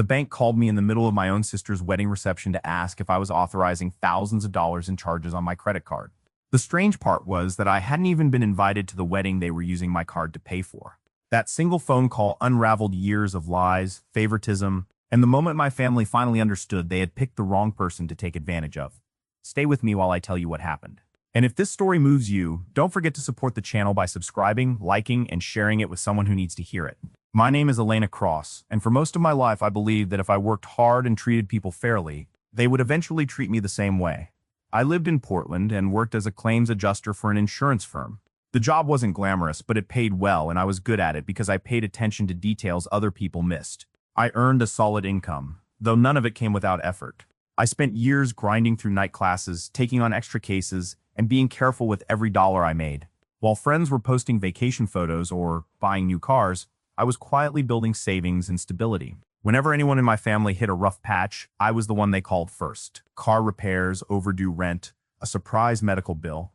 The bank called me in the middle of my own sister's wedding reception to ask if I was authorizing thousands of dollars in charges on my credit card. The strange part was that I hadn't even been invited to the wedding they were using my card to pay for. That single phone call unraveled years of lies, favoritism, and the moment my family finally understood they had picked the wrong person to take advantage of. Stay with me while I tell you what happened. And if this story moves you, don't forget to support the channel by subscribing, liking, and sharing it with someone who needs to hear it. My name is Elena Cross, and for most of my life I believed that if I worked hard and treated people fairly, they would eventually treat me the same way. I lived in Portland and worked as a claims adjuster for an insurance firm. The job wasn't glamorous, but it paid well, and I was good at it because I paid attention to details other people missed. I earned a solid income, though none of it came without effort. I spent years grinding through night classes, taking on extra cases, and being careful with every dollar I made. While friends were posting vacation photos or buying new cars, I was quietly building savings and stability. Whenever anyone in my family hit a rough patch, I was the one they called first. Car repairs, overdue rent, a surprise medical bill.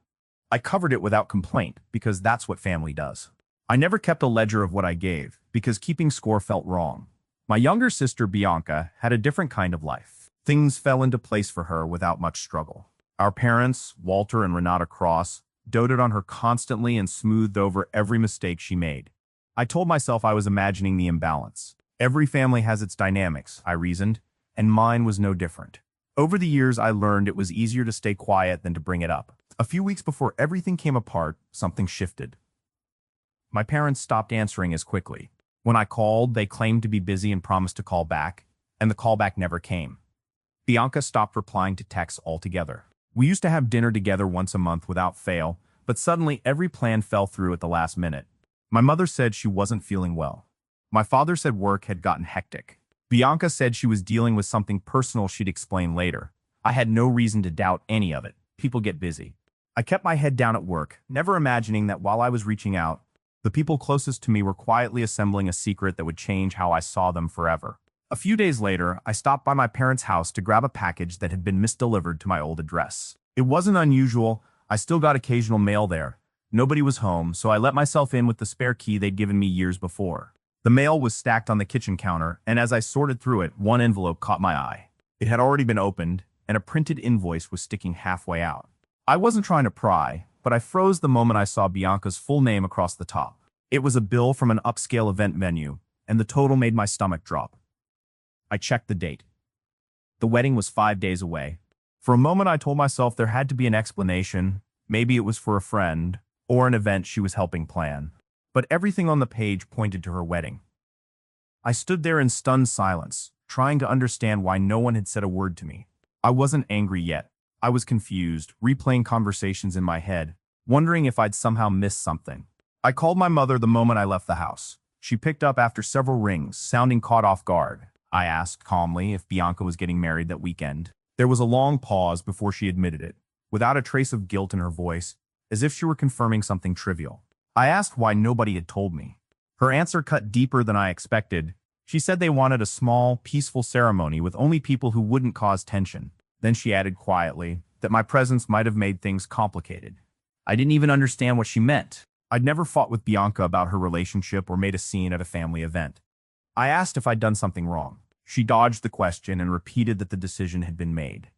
I covered it without complaint because that's what family does. I never kept a ledger of what I gave because keeping score felt wrong. My younger sister, Bianca, had a different kind of life. Things fell into place for her without much struggle. Our parents, Walter and Renata Cross, doted on her constantly and smoothed over every mistake she made. I told myself I was imagining the imbalance. Every family has its dynamics, I reasoned, and mine was no different. Over the years, I learned it was easier to stay quiet than to bring it up. A few weeks before everything came apart, something shifted. My parents stopped answering as quickly. When I called, they claimed to be busy and promised to call back, and the callback never came. Bianca stopped replying to texts altogether. We used to have dinner together once a month without fail, but suddenly every plan fell through at the last minute. My mother said she wasn't feeling well. My father said work had gotten hectic. Bianca said she was dealing with something personal she'd explain later. I had no reason to doubt any of it. People get busy. I kept my head down at work, never imagining that while I was reaching out, the people closest to me were quietly assembling a secret that would change how I saw them forever. A few days later, I stopped by my parents' house to grab a package that had been misdelivered to my old address. It wasn't unusual. I still got occasional mail there. Nobody was home, so I let myself in with the spare key they'd given me years before. The mail was stacked on the kitchen counter, and as I sorted through it, one envelope caught my eye. It had already been opened, and a printed invoice was sticking halfway out. I wasn't trying to pry, but I froze the moment I saw Bianca's full name across the top. It was a bill from an upscale event venue, and the total made my stomach drop. I checked the date. The wedding was 5 days away. For a moment I told myself there had to be an explanation. Maybe it was for a friend, or an event she was helping plan. But everything on the page pointed to her wedding. I stood there in stunned silence, trying to understand why no one had said a word to me. I wasn't angry yet. I was confused, replaying conversations in my head, wondering if I'd somehow missed something. I called my mother the moment I left the house. She picked up after several rings, sounding caught off guard. I asked calmly if Bianca was getting married that weekend. There was a long pause before she admitted it, without a trace of guilt in her voice, as if she were confirming something trivial. I asked why nobody had told me. Her answer cut deeper than I expected. She said they wanted a small, peaceful ceremony with only people who wouldn't cause tension. Then she added quietly that my presence might have made things complicated. I didn't even understand what she meant. I'd never fought with Bianca about her relationship or made a scene at a family event. I asked if I'd done something wrong. She dodged the question and repeated that the decision had been made.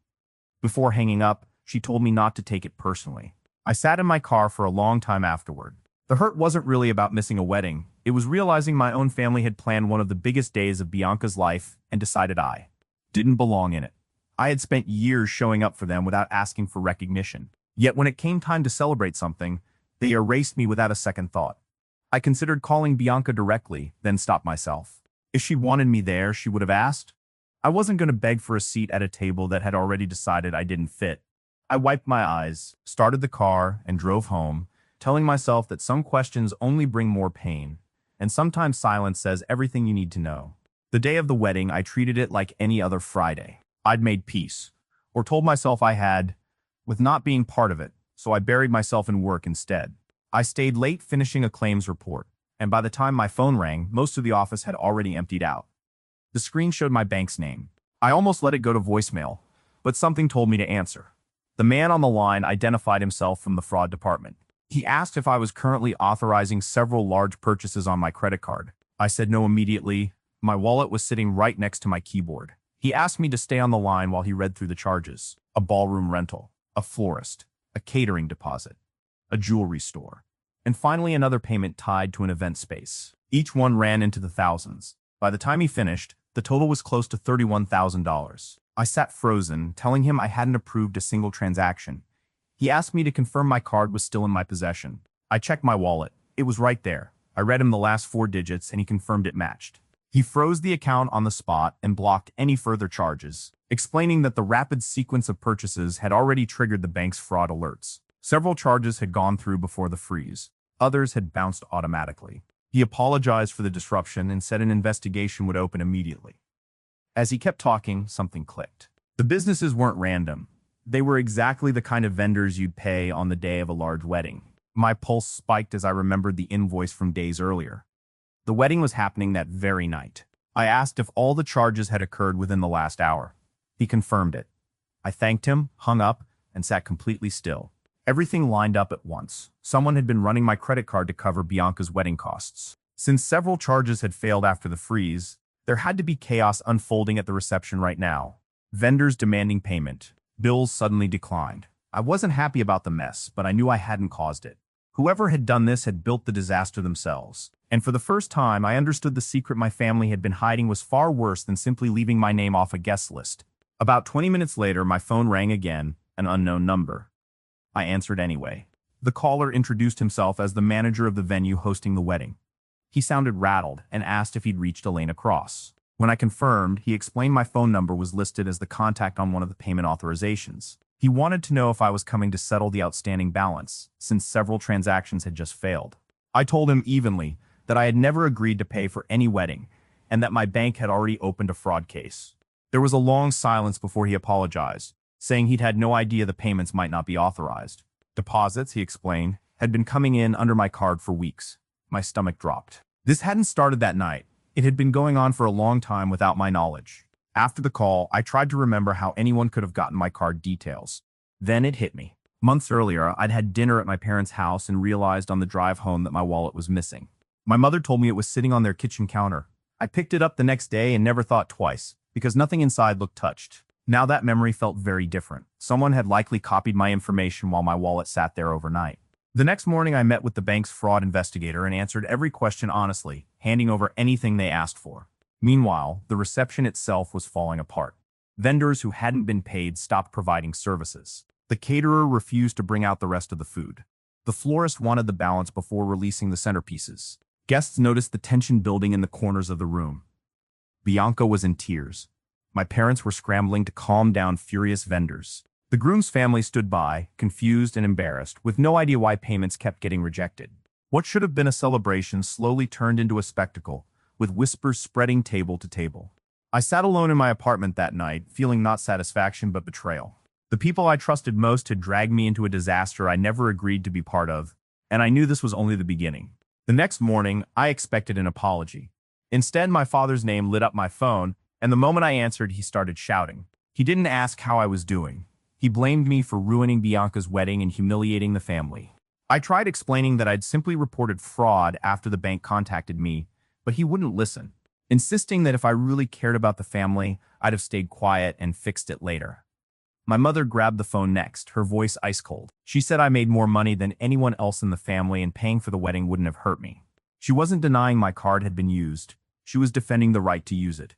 Before hanging up, she told me not to take it personally. I sat in my car for a long time afterward. The hurt wasn't really about missing a wedding. It was realizing my own family had planned one of the biggest days of Bianca's life and decided I didn't belong in it. I had spent years showing up for them without asking for recognition. Yet when it came time to celebrate something, they erased me without a second thought. I considered calling Bianca directly, then stopped myself. If she wanted me there, she would have asked. I wasn't going to beg for a seat at a table that had already decided I didn't fit. I wiped my eyes, started the car, and drove home, telling myself that some questions only bring more pain, and sometimes silence says everything you need to know. The day of the wedding, I treated it like any other Friday. I'd made peace, or told myself I had, with not being part of it, so I buried myself in work instead. I stayed late finishing a claims report, and by the time my phone rang, most of the office had already emptied out. The screen showed my bank's name. I almost let it go to voicemail, but something told me to answer. The man on the line identified himself from the fraud department. He asked if I was currently authorizing several large purchases on my credit card. I said no immediately, My wallet was sitting right next to my keyboard. He asked me to stay on the line while he read through the charges. A ballroom rental, a florist, a catering deposit, a jewelry store, and finally another payment tied to an event space. Each one ran into the thousands. By the time he finished, the total was close to $31,000. I sat frozen, telling him I hadn't approved a single transaction. He asked me to confirm my card was still in my possession. I checked my wallet. It was right there. I read him the last 4 digits and he confirmed it matched. He froze the account on the spot and blocked any further charges, explaining that the rapid sequence of purchases had already triggered the bank's fraud alerts. Several charges had gone through before the freeze. Others had bounced automatically. He apologized for the disruption and said an investigation would open immediately. As he kept talking, something clicked. The businesses weren't random. They were exactly the kind of vendors you'd pay on the day of a large wedding. My pulse spiked as I remembered the invoice from days earlier. The wedding was happening that very night. I asked if all the charges had occurred within the last hour. He confirmed it. I thanked him, hung up, and sat completely still. Everything lined up at once. Someone had been running my credit card to cover Bianca's wedding costs. Since several charges had failed after the freeze, there had to be chaos unfolding at the reception right now. Vendors demanding payment. Bills suddenly declined. I wasn't happy about the mess, but I knew I hadn't caused it. Whoever had done this had built the disaster themselves. And for the first time, I understood the secret my family had been hiding was far worse than simply leaving my name off a guest list. About 20 minutes later, my phone rang again, an unknown number. I answered anyway. The caller introduced himself as the manager of the venue hosting the wedding. He sounded rattled and asked if he'd reached Elena Cross. When I confirmed, he explained my phone number was listed as the contact on one of the payment authorizations. He wanted to know if I was coming to settle the outstanding balance, since several transactions had just failed. I told him evenly that I had never agreed to pay for any wedding, and that my bank had already opened a fraud case. There was a long silence before he apologized, saying he'd had no idea the payments might not be authorized. Deposits, he explained, had been coming in under my card for weeks. My stomach dropped. This hadn't started that night. It had been going on for a long time without my knowledge. After the call, I tried to remember how anyone could have gotten my card details. Then it hit me. Months earlier, I'd had dinner at my parents' house and realized on the drive home that my wallet was missing. My mother told me it was sitting on their kitchen counter. I picked it up the next day and never thought twice, because nothing inside looked touched. Now that memory felt very different. Someone had likely copied my information while my wallet sat there overnight. The next morning, I met with the bank's fraud investigator and answered every question honestly, handing over anything they asked for. Meanwhile, the reception itself was falling apart. Vendors who hadn't been paid stopped providing services. The caterer refused to bring out the rest of the food. The florist wanted the balance before releasing the centerpieces. Guests noticed the tension building in the corners of the room. Bianca was in tears. My parents were scrambling to calm down furious vendors. The groom's family stood by, confused and embarrassed, with no idea why payments kept getting rejected. What should have been a celebration slowly turned into a spectacle, with whispers spreading table to table. I sat alone in my apartment that night, feeling not satisfaction but betrayal. The people I trusted most had dragged me into a disaster I never agreed to be part of, and I knew this was only the beginning. The next morning, I expected an apology. Instead, my father's name lit up my phone, and the moment I answered, he started shouting. He didn't ask how I was doing. He blamed me for ruining Bianca's wedding and humiliating the family. I tried explaining that I'd simply reported fraud after the bank contacted me, but he wouldn't listen, insisting that if I really cared about the family, I'd have stayed quiet and fixed it later. My mother grabbed the phone next, her voice ice cold. She said I made more money than anyone else in the family and paying for the wedding wouldn't have hurt me. She wasn't denying my card had been used. She was defending the right to use it.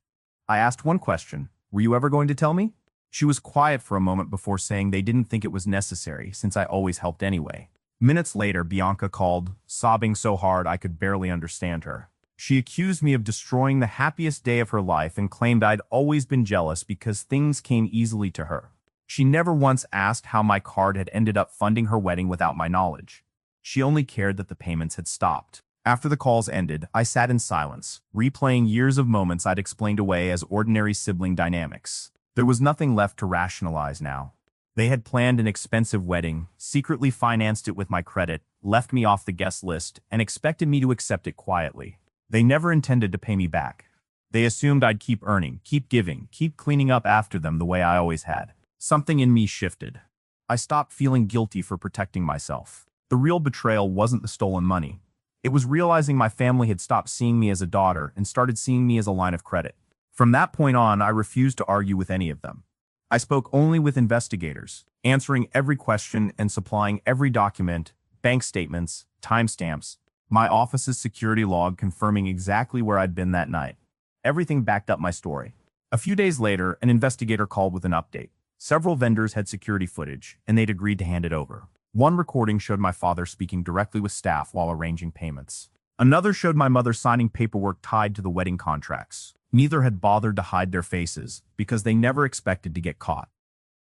I asked one question, "Were you ever going to tell me?" She was quiet for a moment before saying they didn't think it was necessary since I always helped anyway. Minutes later, Bianca called, sobbing so hard I could barely understand her. She accused me of destroying the happiest day of her life and claimed I'd always been jealous because things came easily to her. She never once asked how my card had ended up funding her wedding without my knowledge. She only cared that the payments had stopped. After the calls ended, I sat in silence, replaying years of moments I'd explained away as ordinary sibling dynamics. There was nothing left to rationalize now. They had planned an expensive wedding, secretly financed it with my credit, left me off the guest list, and expected me to accept it quietly. They never intended to pay me back. They assumed I'd keep earning, keep giving, keep cleaning up after them the way I always had. Something in me shifted. I stopped feeling guilty for protecting myself. The real betrayal wasn't the stolen money. It was realizing my family had stopped seeing me as a daughter and started seeing me as a line of credit. From that point on, I refused to argue with any of them. I spoke only with investigators, answering every question and supplying every document, bank statements, timestamps, my office's security log confirming exactly where I'd been that night. Everything backed up my story. A few days later, an investigator called with an update. Several vendors had security footage, and they'd agreed to hand it over. One recording showed my father speaking directly with staff while arranging payments. Another showed my mother signing paperwork tied to the wedding contracts. Neither had bothered to hide their faces, because they never expected to get caught.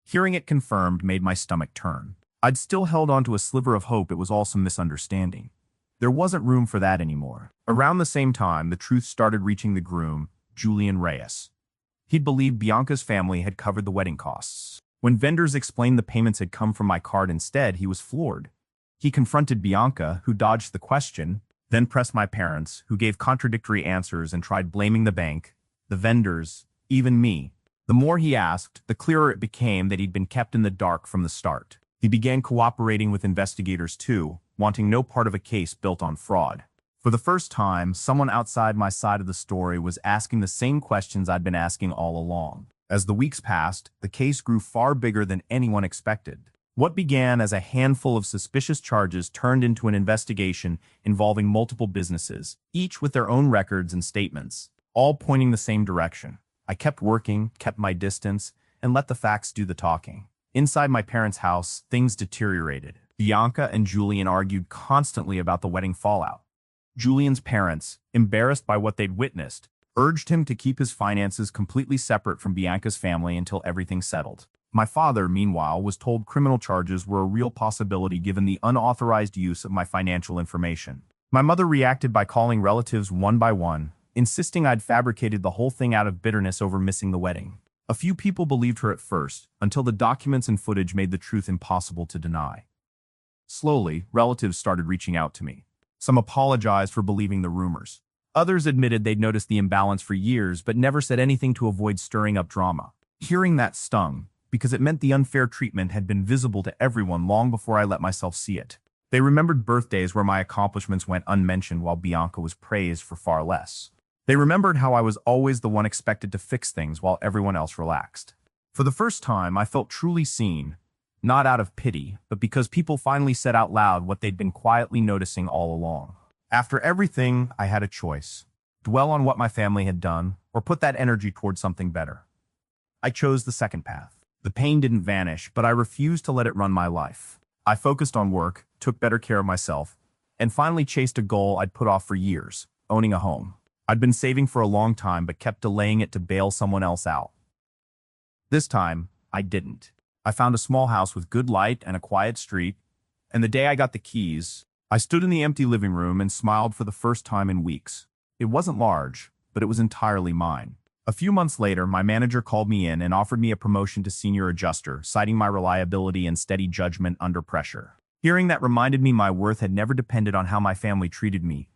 Hearing it confirmed made my stomach turn. I'd still held on to a sliver of hope it was all some misunderstanding. There wasn't room for that anymore. Around the same time, the truth started reaching the groom, Julian Reyes. He'd believed Bianca's family had covered the wedding costs. When vendors explained the payments had come from my card instead, he was floored. He confronted Bianca, who dodged the question, then pressed my parents, who gave contradictory answers and tried blaming the bank, the vendors, even me. The more he asked, the clearer it became that he'd been kept in the dark from the start. He began cooperating with investigators too, wanting no part of a case built on fraud. For the first time, someone outside my side of the story was asking the same questions I'd been asking all along. As the weeks passed, the case grew far bigger than anyone expected. What began as a handful of suspicious charges turned into an investigation involving multiple businesses, each with their own records and statements, all pointing the same direction. I kept working, kept my distance, and let the facts do the talking. Inside my parents' house, things deteriorated. Bianca and Julian argued constantly about the wedding fallout. Julian's parents, embarrassed by what they'd witnessed, urged him to keep his finances completely separate from Bianca's family until everything settled. My father, meanwhile, was told criminal charges were a real possibility given the unauthorized use of my financial information. My mother reacted by calling relatives one by one, insisting I'd fabricated the whole thing out of bitterness over missing the wedding. A few people believed her at first, until the documents and footage made the truth impossible to deny. Slowly, relatives started reaching out to me. Some apologized for believing the rumors. Others admitted they'd noticed the imbalance for years but never said anything to avoid stirring up drama. Hearing that stung, because it meant the unfair treatment had been visible to everyone long before I let myself see it. They remembered birthdays where my accomplishments went unmentioned while Bianca was praised for far less. They remembered how I was always the one expected to fix things while everyone else relaxed. For the first time, I felt truly seen, not out of pity, but because people finally said out loud what they'd been quietly noticing all along. After everything, I had a choice: dwell on what my family had done, or put that energy toward something better. I chose the second path. The pain didn't vanish, but I refused to let it run my life. I focused on work, took better care of myself, and finally chased a goal I'd put off for years: owning a home. I'd been saving for a long time, but kept delaying it to bail someone else out. This time, I didn't. I found a small house with good light and a quiet street, and the day I got the keys, I stood in the empty living room and smiled for the first time in weeks. It wasn't large, but it was entirely mine. A few months later, my manager called me in and offered me a promotion to senior adjuster, citing my reliability and steady judgment under pressure. Hearing that reminded me my worth had never depended on how my family treated me.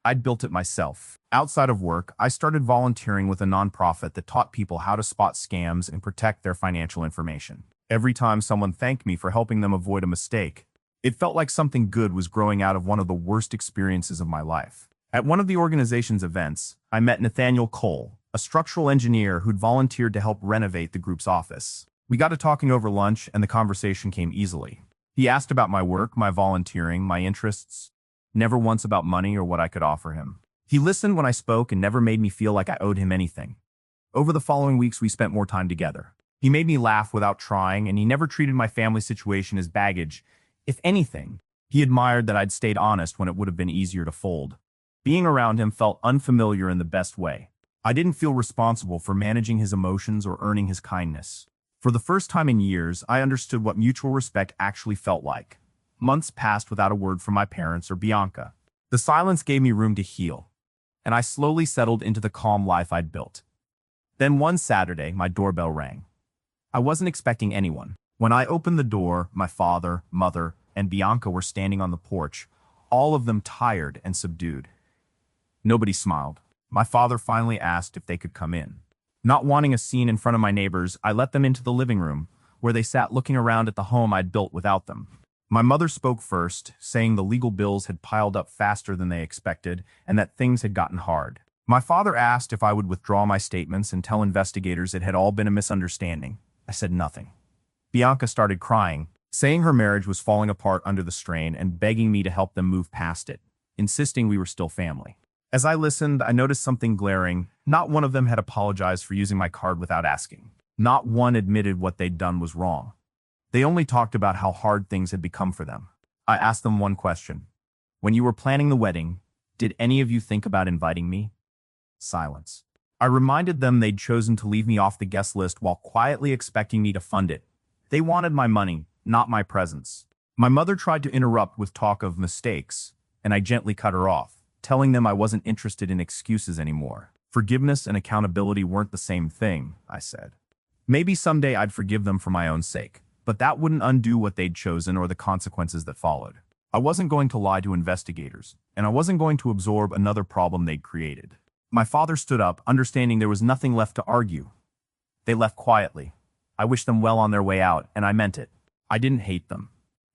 I'd built it myself. Outside of work, I started volunteering with a nonprofit that taught people how to spot scams and protect their financial information. Every time someone thanked me for helping them avoid a mistake, it felt like something good was growing out of one of the worst experiences of my life. At one of the organization's events, I met Nathaniel Cole, a structural engineer who'd volunteered to help renovate the group's office. We got to talking over lunch, and the conversation came easily. He asked about my work, my volunteering, my interests, never once about money or what I could offer him. He listened when I spoke and never made me feel like I owed him anything. Over the following weeks, we spent more time together. He made me laugh without trying, and he never treated my family situation as baggage. If anything, he admired that I'd stayed honest when it would have been easier to fold. Being around him felt unfamiliar in the best way. I didn't feel responsible for managing his emotions or earning his kindness. For the first time in years, I understood what mutual respect actually felt like. Months passed without a word from my parents or Bianca. The silence gave me room to heal, and I slowly settled into the calm life I'd built. Then one Saturday, my doorbell rang. I wasn't expecting anyone. When I opened the door, my father, mother, and Bianca were standing on the porch, all of them tired and subdued. Nobody smiled. My father finally asked if they could come in. Not wanting a scene in front of my neighbors, I let them into the living room, where they sat looking around at the home I'd built without them. My mother spoke first, saying the legal bills had piled up faster than they expected and that things had gotten hard. My father asked if I would withdraw my statements and tell investigators it had all been a misunderstanding. I said nothing. Bianca started crying, saying her marriage was falling apart under the strain and begging me to help them move past it, insisting we were still family. As I listened, I noticed something glaring. Not one of them had apologized for using my card without asking. Not one admitted what they'd done was wrong. They only talked about how hard things had become for them. I asked them one question. When you were planning the wedding, did any of you think about inviting me? Silence. I reminded them they'd chosen to leave me off the guest list while quietly expecting me to fund it. They wanted my money, not my presence. My mother tried to interrupt with talk of mistakes, and I gently cut her off, telling them I wasn't interested in excuses anymore. Forgiveness and accountability weren't the same thing, I said. Maybe someday I'd forgive them for my own sake, but that wouldn't undo what they'd chosen or the consequences that followed. I wasn't going to lie to investigators, and I wasn't going to absorb another problem they'd created. My father stood up, understanding there was nothing left to argue. They left quietly. I wished them well on their way out, and I meant it. I didn't hate them.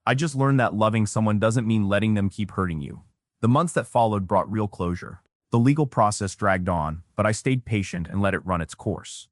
I just learned that loving someone doesn't mean letting them keep hurting you. The months that followed brought real closure. The legal process dragged on, but I stayed patient and let it run its course.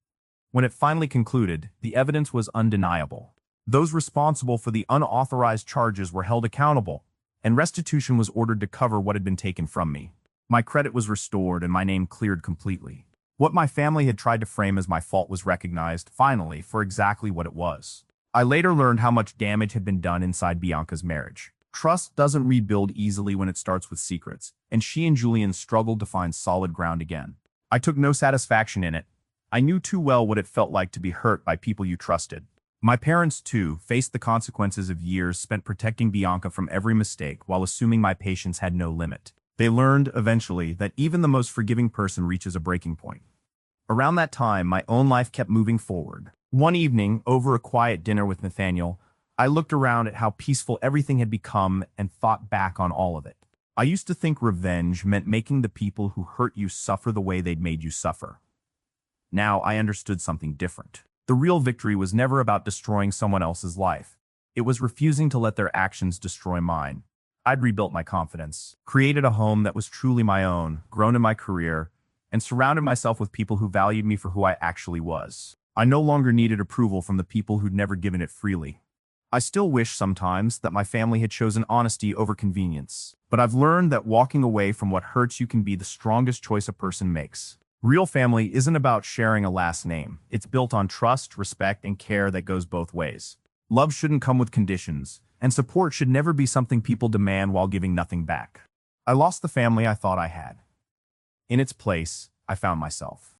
When it finally concluded, the evidence was undeniable. Those responsible for the unauthorized charges were held accountable, and restitution was ordered to cover what had been taken from me. My credit was restored and my name cleared completely. What my family had tried to frame as my fault was recognized, finally, for exactly what it was. I later learned how much damage had been done inside Bianca's marriage. Trust doesn't rebuild easily when it starts with secrets, and she and Julian struggled to find solid ground again. I took no satisfaction in it. I knew too well what it felt like to be hurt by people you trusted. My parents, too, faced the consequences of years spent protecting Bianca from every mistake while assuming my patience had no limit. They learned, eventually, that even the most forgiving person reaches a breaking point. Around that time, my own life kept moving forward. One evening, over a quiet dinner with Nathaniel, I looked around at how peaceful everything had become and thought back on all of it. I used to think revenge meant making the people who hurt you suffer the way they'd made you suffer. Now I understood something different. The real victory was never about destroying someone else's life. It was refusing to let their actions destroy mine. I'd rebuilt my confidence, created a home that was truly my own, grown in my career, and surrounded myself with people who valued me for who I actually was. I no longer needed approval from the people who'd never given it freely. I still wish sometimes that my family had chosen honesty over convenience, but I've learned that walking away from what hurts you can be the strongest choice a person makes. Real family isn't about sharing a last name. It's built on trust, respect, and care that goes both ways. Love shouldn't come with conditions, and support should never be something people demand while giving nothing back. I lost the family I thought I had. In its place, I found myself.